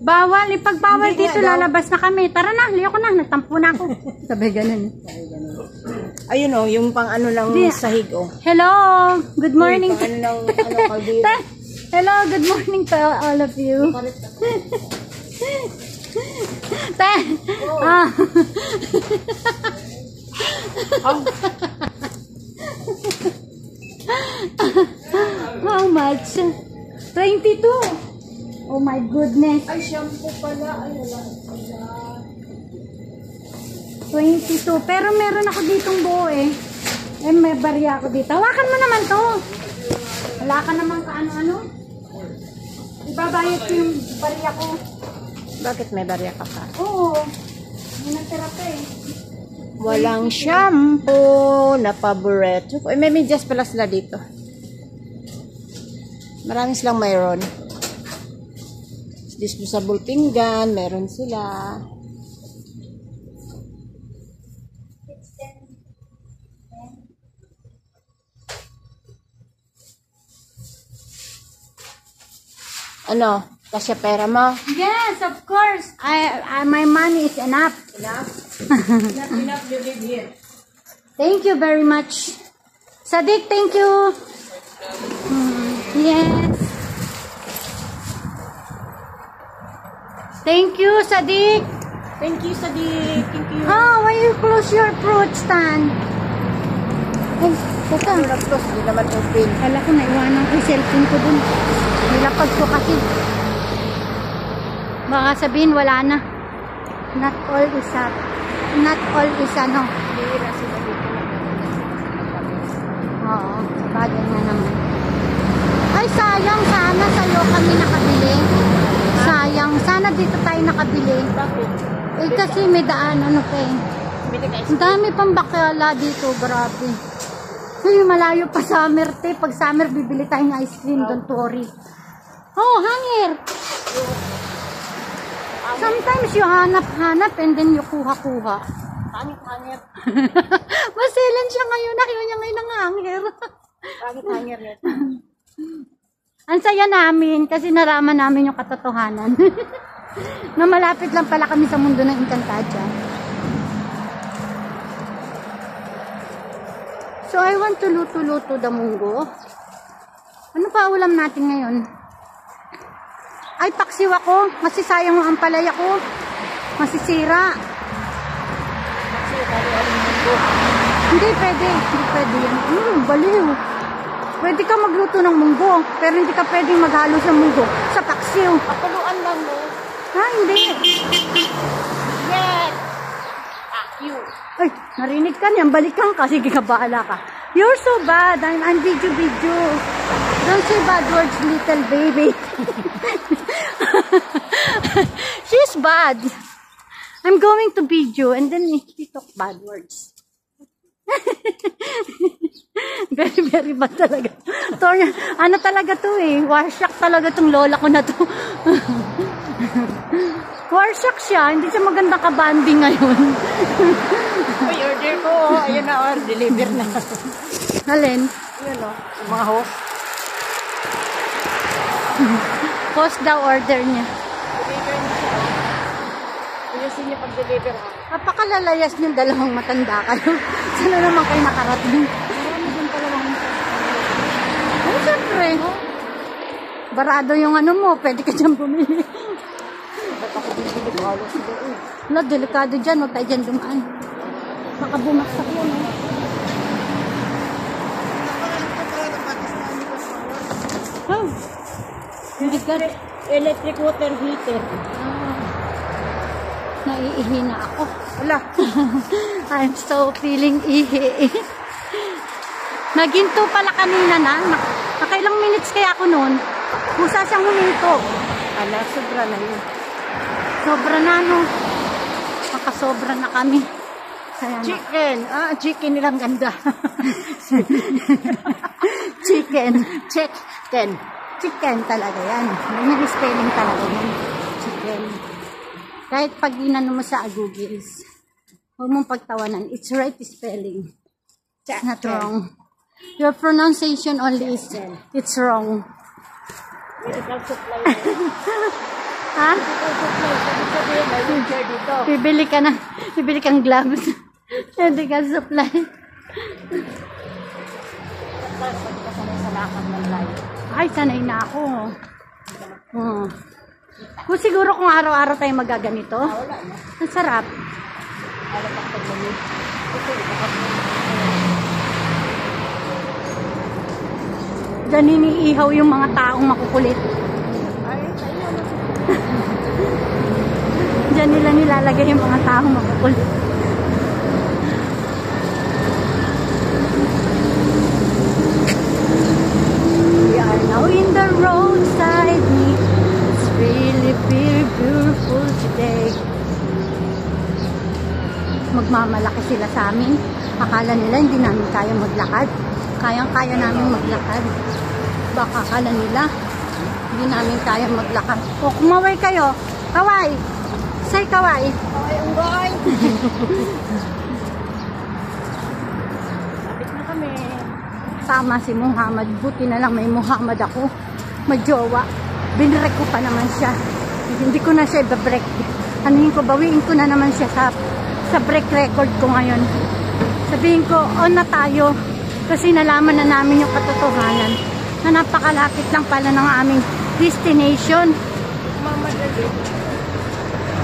Bawal, ipagbawal dito, lalabas na kami. Tara na, liyo ko na, nagtampo na ako. Sabi ganun. Ayun o, yung pang ano lang sahig o. Hello, good morning. Kaldero. Hello, good morning to all of you. Te, how much? 22. Oh my goodness. Ay, shampoo pala. Ay, wala. 22. Pero meron ako ditong buo eh. Eh, may barya ako dito. Hawakan mo naman to. Wala ka naman kaano-ano. Ibabayad ko yung barya ko. Bakit may barya ka pa? Oo. May natira pa eh. Walang shampoo na paborito. Ay, may medyas pala sila dito. Marami silang mayroon. Disposable pinggan, meron sila. Ano? Kasya pera mo? Yes, of course. My money is enough. Enough? enough to live here. Thank you very much. Sadiq, thank you. Yes. Thank you, Sadiq. Thank you, Sadiq. Thank you. Oh, why you close your fruit stand? Ay, teka. Ano na close? Hindi naman open. Kala ko naiwanan ko yung cellphone ko dun. Nilapag ko kasi. Baka sabihin wala na. Not all is ano. Hira sila dito. Oo, sabagay nga naman. Ay, sayang. Sana sa'yo kami nakabili. Sayang. Sana dito tayo nakabili. Bakit? Eh, kasi may daan. Ano pa eh. Bili ka Ang dami pang bakala dito. Grabe. Ay, malayo pa summer, te. Pag summer, bibili tayong ice cream. Don't worry. Oh, hangir. Sometimes you hanap-hanap and then you kuha-kuha. Pangit-hangir. Masilan siya ngayon. Ayaw niya ngayon ng hangir. Pangit-hangir nito. Ang saya namin kasi naraman namin yung katotohanan. Na malapit lang pala kami sa mundo ng Encantadia. So I want to luto-luto the munggo. Ano pa ulam natin ngayon? Ay, paksiw ako. Masisayang ang palaya ko. Masisira. Hindi pwede. Hindi pwede yan. Baliw. Pwede ka magluto ng munggo, pero hindi ka pwedeng maghalo sa munggo sa paksiw. Pakuluan lang mo. Ha, hindi. Yes! You. Ay, narinig ka niyan. Balikan ka. Sige ka, bahala ka. You're so bad. I'm video. Don't say bad words, little baby. She's bad. I'm going to video and then she talk bad words. Very, very bad talaga. Ano talaga to eh. Warshak talaga tong lola ko na to. Warshak siya. Hindi siya magandang kabanding ngayon. Uy, order ko. Ayun na, or deliver na. Alin? Ayun o, yung mga host. Post daw order niya. Deliver na siya. Ayusin niya pag-deliver ha. Napakalalayas niyong dalawang matanda kayo. Saan naman kayo nakarating? Marami din pala mga Oh, siyempre. Barado yung ano mo. Pwede ka dyan bumili. ba't ako bibili ko halos sila eh. Wala, delikado dyan. Huwag tayo dyan dumaan. Baka bumaksak yan eh. Oh. Hindi ka. Electric water heater. Naiihi na ako. Wala. I'm so feeling ihi. Naginto pala kanina na. Nakailang minutes kaya ako noon. Kusa siyang huminto. Ala, sobra na yun. Sobra na no. Makasobra na kami. Kaya na. Chicken. Chicken nilang ganda. Chicken. Chicken. Chicken talaga yan. May spelling talaga yan. Chicken. Kahit pag inano mo sa Googles, huwag mong pagtawanan. It's right spelling. It's not wrong. Your pronunciation only is it's wrong. Medical supply. Ha? Sabihin, may wheelchair dito. Bibili kang gloves. Hindi ka supply. Tapos, pagkasanay sa lakad ng live. Ay, sanay na ako. Oh. Kung siguro kung araw-araw tayo magaganito, Wala na. ang sarap. Alam ang paglamig. Diyan iniihaw yung mga taong makukulit. Ay, tayo na. Diyan nila nilalagay yung mga taong makukulit. We are now in the roadside meet. It's really very beautiful today. Magmamalaki sila sa amin. Akala nila hindi namin kaya maglakad. Kayang-kaya namin maglakad. Baka akala nila hindi namin kaya maglakad. O kumaway kayo. Kaway. Say kaway. Ay, unggoy. Lapit na kami. Tama si Muhammad. Buti na lang may Muhammad ako. May jowa. Binrek ko pa naman siya. Hindi ko na siya i-break. Anuhin ko, bawiin ko na naman siya sa break record ko ngayon. Sabihin ko, on na tayo. Kasi nalaman na namin yung katotohanan na napakalapit lang pala ng aming destination. Mamadali.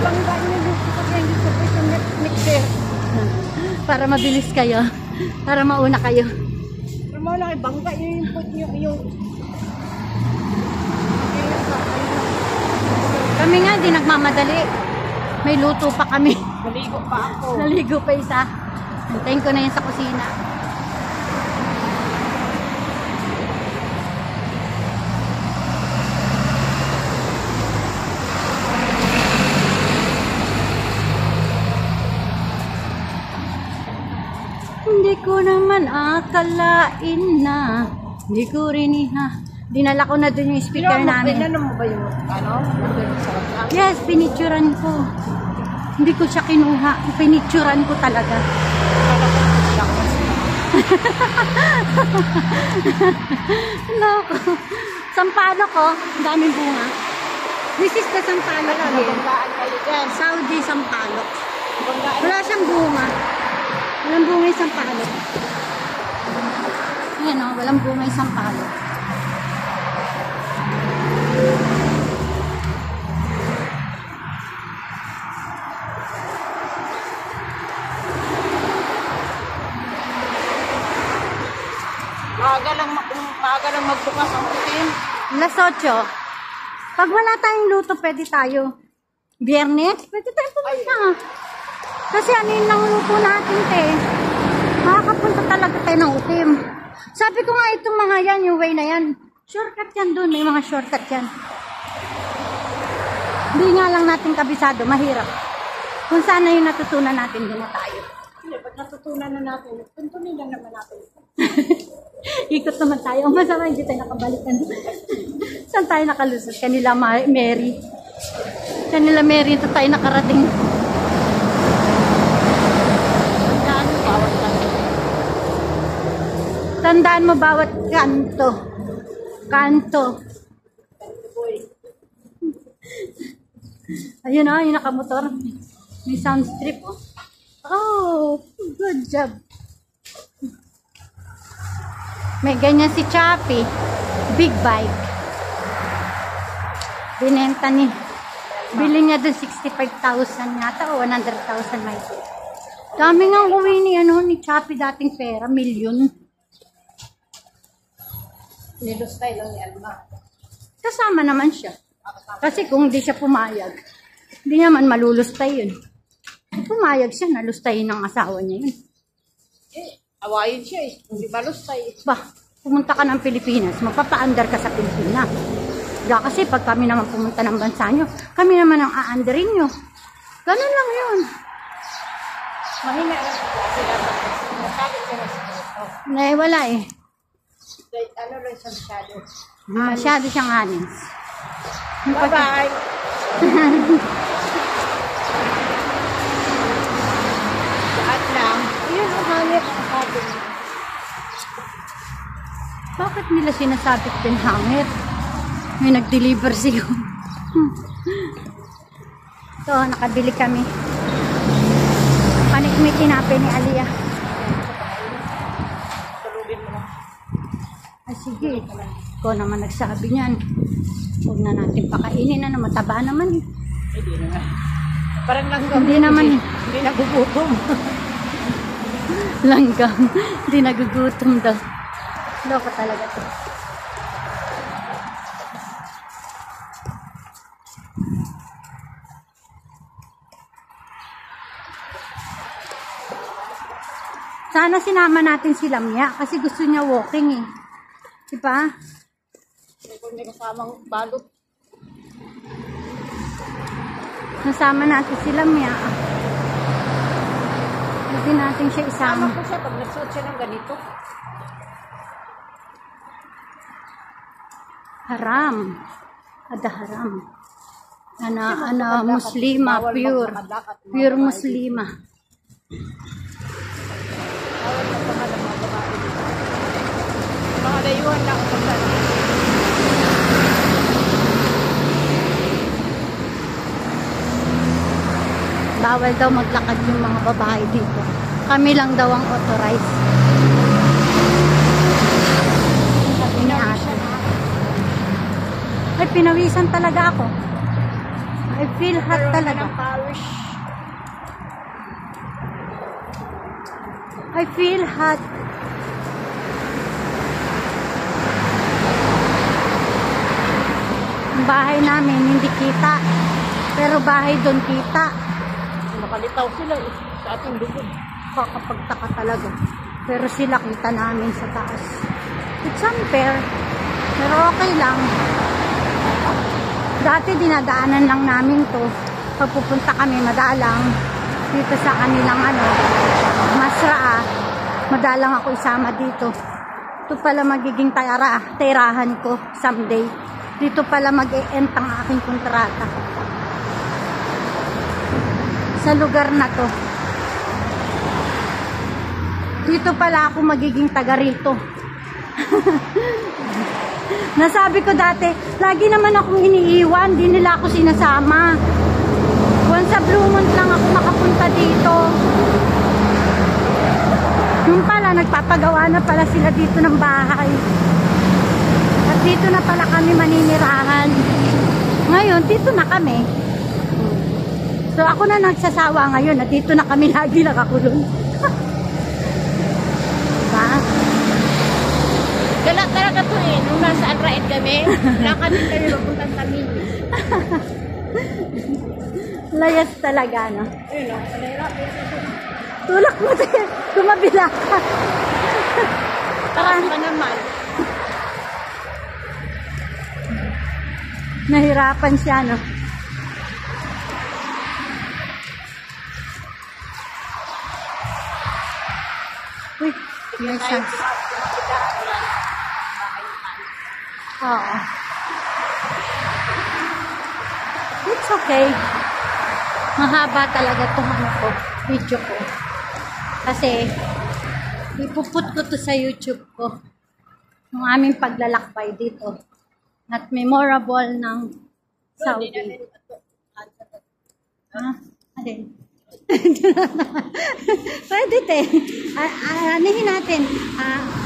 Bangga niyo dito kasi hindi sa pwede mixer. Para mabilis kayo. Para mauna kayo. Pero mo lang, bangga yung input niyo yung Kami nga, di nagmamadali. May luto pa kami. maligo pa ako. Naligo pa isa. Antayin ko na yun sa kusina. Hindi ko naman akalain na. Hindi ko rin dinala ko na dun yung speaker namin. Pinano mo ba yung ano? Nandun sa WhatsApp? Yes, pinicturan ko. Hindi ko siya kinuha. Pinicturan ko talaga. Loko. Sampalok ko. Ang daming bunga. This is the sampalok here. Nabanggaan kayo dyan. Saudi sampalok. Nabanggaan. Wala siyang bunga. Walang bunga yung sampalok. Ayan o, walang bunga yung sampalok. Maaga lang magbukas ang utin. Alas 8. Pag wala tayong luto, pwede tayo. Biyernes, pwede tayong pumunta. Kasi ano yun lang luto natin, te. Makakapunta talaga tayo ng utim. Sabi ko nga itong mga yan, yung way na yan. Shortcut yan dun, may mga shortcut yan. Hindi nga lang natin kabisado, mahirap. Kung saan na yung natutunan natin, din na tayo. Hindi, pag natutunan na natin, tuntunin lang naman natin. Ikot naman tayo. Ang masama, hindi tayo nakabalikan. Saan tayo nakalusot? Kanila Mary. Kanila Mary, ito tayo nakarating. Tandaan mo bawat kanto. Kanto. Ayun o, yung nakamotor. May sound strip o. Oh, good job. May ganyan si Chappy. Big bike. Binenta ni. Bili niya doon 65,000 yata o 100,000 may. Dami nga uwi ni Chappy dating pera. Milyon. Nilustay lang ni Alma. Kasama naman siya. Kasi kung hindi siya pumayag, hindi naman malulustay yun. Pumayag siya, nalustayin ng asawa niya yun. Awayin siya eh. Hindi malustay. Bah, pumunta ka ng Pilipinas, magpapa-under ka sa Pilipinas. Kasi pag kami naman pumunta ng bansa nyo, kami naman ang a-underin nyo. Ganun lang yun. Mahina lang sila. Masyado sila sa ito. Wala eh. Ano lang siya masyado. Masyado siyang honest. Bye-bye! Lahat lang. Yun ang hangit ang sabi mo. Bakit nila sinasabit din hangit? May nag-deliver siguro. So, nakabili kami. Panik may tinapay ni Aliyah. Ay, sige. Ikaw naman nagsabi niyan. Huwag na natin pakainin. Ano, mataba naman. Hindi naman. Parang langgam. Hindi naman. Hindi nagugutom. Langgam. Hindi nagugutom daw. Loko talaga to. Sana sinama natin si Lamia kasi gusto niya walking eh. Diba? Kung may kasamang balot. Nasama natin si Lamia. Hindi natin siya isama. Sama ko siya pag nagsuot siya ng ganito. Haram. Ada haram. Ana muslima, pure. Pure muslima. Bawal na pa ng mga babae dito. Mga layuhan lang ako sa Bawal daw maglakad yung mga babae dito. Kami lang daw ang authorized. Sabi ni ate. Ay, pinawisan talaga ako. I feel hot talaga. I feel hot. Ang bahay namin hindi kita. Pero bahay doon kita. Nakalitaw sila sa ating lubog. Kakapagtaka talaga. Pero sila kita namin sa taas. It's unfair. Pero okay lang. Dati dinadaanan lang namin to. Pag pupunta kami madalang dito sa kanilang Masraa. Madalang ako isama dito. Ito pala magiging tirahan ko someday. Dito pala mag-e-end ang aking kontrata. Sa lugar na to. Dito pala ako magiging taga rito. Nasabi ko dati, lagi naman akong iniiwan, di nila ako sinasama. Once sa Blue Month lang ako makapunta dito. Yung pala, nagpapagawa na pala sila dito ng bahay. At dito na pala kami maninirahan. Ngayon, dito na kami. So ako na nagsasawa ngayon na dito na kami lagi nakakulong. Diba? Gala talaga to eh. Nung nasa Alraed kami, lakad din kami mapuntang kami. Layas talaga, no? Ayun o, nahirapan ito. Tulak mo tayo. Kumabila ka. Takas pa naman. Nahirapan siya, no? Uy, may isang... Oo. It's okay. Mahaba talaga itong video ko. Kasi, ipuput ko to sa YouTube ko. Yung aming paglalakbay dito. At memorable ng Saudi. Ha? Alin? Pwede te. Anihin natin.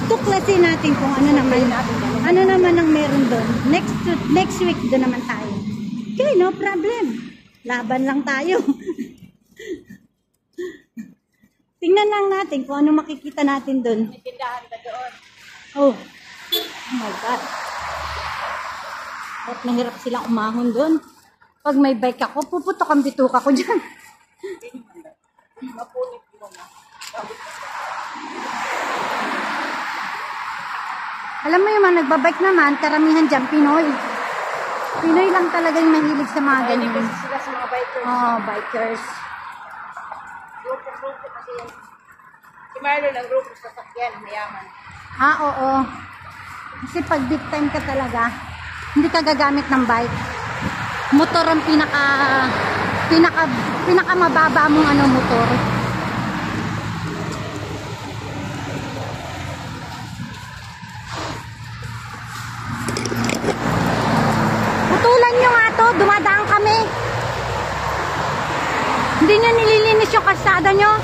Tuklasin natin kung ano naman ang meron doon. Next week doon naman tayo. Okay, no problem. Laban lang tayo. Tingnan lang natin kung ano makikita natin doon. May tindahan ka doon. Oh my God. At nahirap silang umahon doon. Pag may bike ako, puputok ang bituka ko dyan. Mapunit mo na. Alam mo yung mga nagbabike naman, karamihan dyan, Pinoy. Pinoy lang talaga yung mahilig sa mga ganyan. Kasi sila sa mga bikers. Oh, bikers. Grupo kasi yan. Si Marlon ang grupo sa sakyan, mayaman. Oo. Kasi pag big time ka talaga, hindi ka gagamit ng bike. Motor ang pinaka mababa mong motor. Putulan nyo nga to, Hindi nyo nililinis yung kalsada nyo.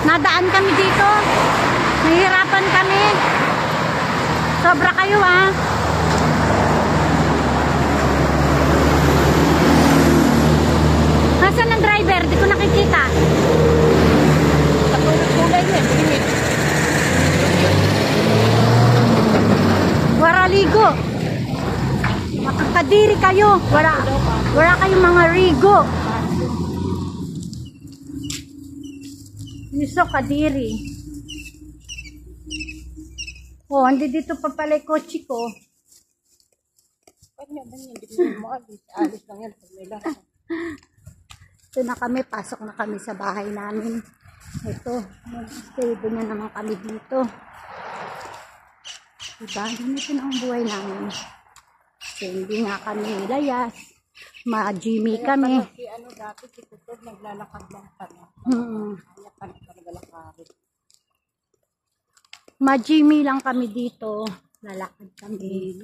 Nadaan kami dito. Nahihirapan kami. Sobra kayo ah. Nasaan ang driver? Di ko nakikita. Kulay niya, binig. Waraligo. Makakadiri kayo. Wala kayong mga rigo. Yuso kadiri. Oh, andi dito pa pala yung kotse ko. Kanya, hindi ko maalis. Alis lang yan pag may lang. Ito na kami, pasok na kami sa bahay namin. Ito, stay na naman kami dito. Diba? Ganito na ang buhay namin. Kasi hindi nga kami layas. Ma-Jimmy kami. Si ano dati, si Tutod, naglalakad lang kami. Kanya pa naglalakad. Ma-Jimmy lang kami dito. Lalakad kami.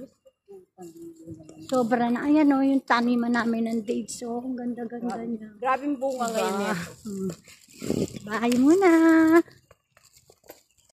Sobra na. Ayan o, yung taniman namin ng dates. So, ang ganda-ganda niya. Grabing bunga ngayon eh. Bye muna.